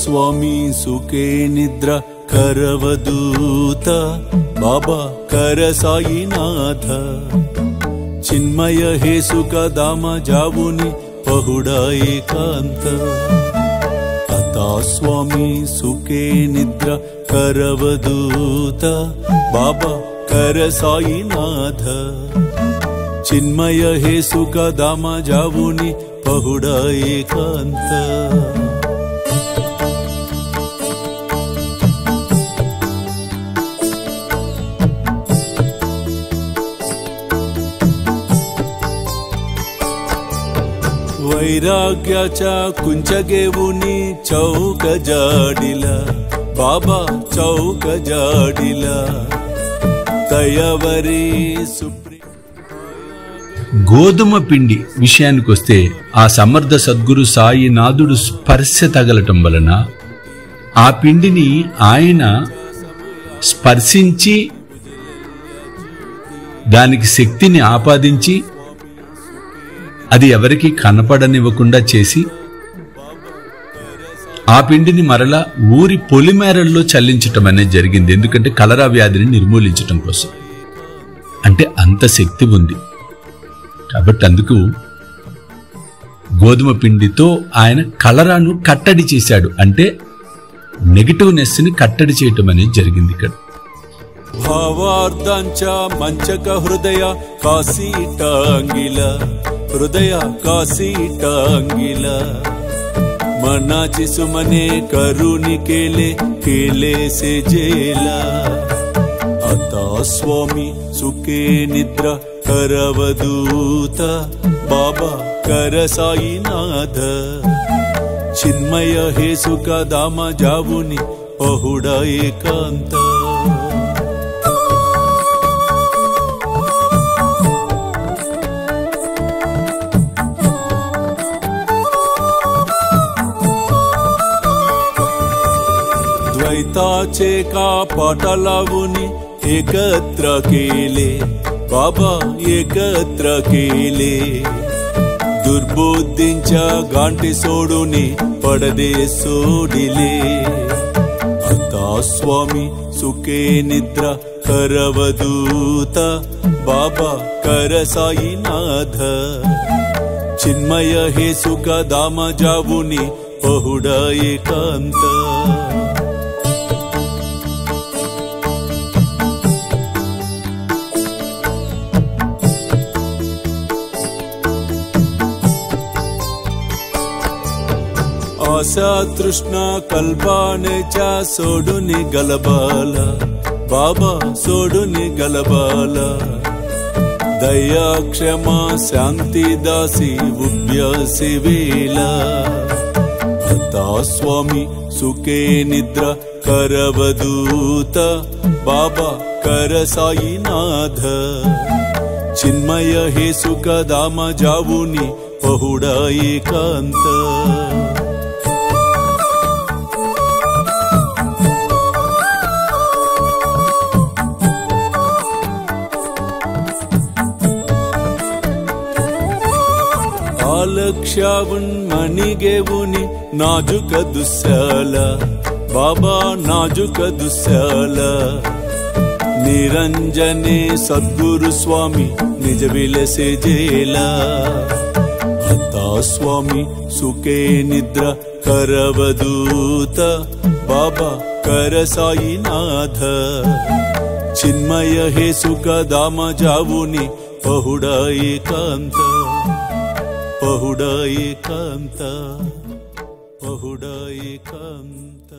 स्वामी सुखे निद्रा करवदूत बाबा कर साईनाथ चिन्मय हे सुख दाम जावुनि पहुडा एकांत आता स्वामी सुखे निद्रा करवदूत बाबा कर साईनाथ चिन्मय हे सुख दाम जावुनि पहुडा एकांत वैराग्याच्या कुंचगेवुनी चौक जाडिला बाबा चौक जाडिला तयवरी గోధుమ పిండి విషయానికొస్తే ఆ సమర్థ సద్గురు సాయినాథుడు స్పర్శ తగలటం వలన ఆ పిండిని ఆయన స్పర్శించి దానికి శక్తిని ఆపాదించి అది ఎవరికి కనపడనివ్వకుండా చేసి ఆ పిండిని మరలా ఊరి పొలిమేరల్లో చల్లించటం అనేది జరిగింది. ఎందుకంటే కలరా వ్యాధిని నిర్మూలించటం కోసం. అంటే అంత శక్తి ఉంది కాబట్టి అందుకు గోధుమ పిండితో ఆయన కలరాను కట్టడి చేశాడు. అంటే నెగటివ్నెస్ ని కట్టడి చేయటం అనేది జరిగింది ఇక్కడ. भावार्धांचा मंचक हृदय कासीटांगिला हृदय कासीटांगिला मनाची सुमने करुणी केले से जेला आता स्वामी सुखे निद्रा करवदूत बाबा कर साईनाथ चिन्मय हे सुख दाम जावुनि पहुडा एकांत द्वैताचे का पाटालावुनी एकत्र केले बाबा एकत्र केले दुर्बुद्धींच्या गांठी सोडूनी पडदे सोडिले आता स्वामी सुखे निद्रा करवदूत बाबा कर साईनाथ चिन्मय हे सुख दाम जावुनि पहुडा एकांत आशा तृष्णा कल्पानेच्या सोडूनि गलबाला बाबा सोडूनि गलबाला दया क्षमा शांती दासी उभ्यासी वेला आता स्वामी सुखे निद्रा करवदूत बाबा कर साईनाथ चिन्मय हे सुख दाम जावुनि पहुडा एकांत लक्ष्यावुन मणिगेवुनि नाजुक दुस्साल बाबा नाजुक दुस्साल निरंजने सद्गुरु स्वामी निज विलसे जेला आता स्वामी सुखे निद्रा करवदूत बाबा कर साईनाथ चिन्मय हे सुख दाम जावुनि पहुडा एकांत पहुडा एकांत पहुडा एकांत।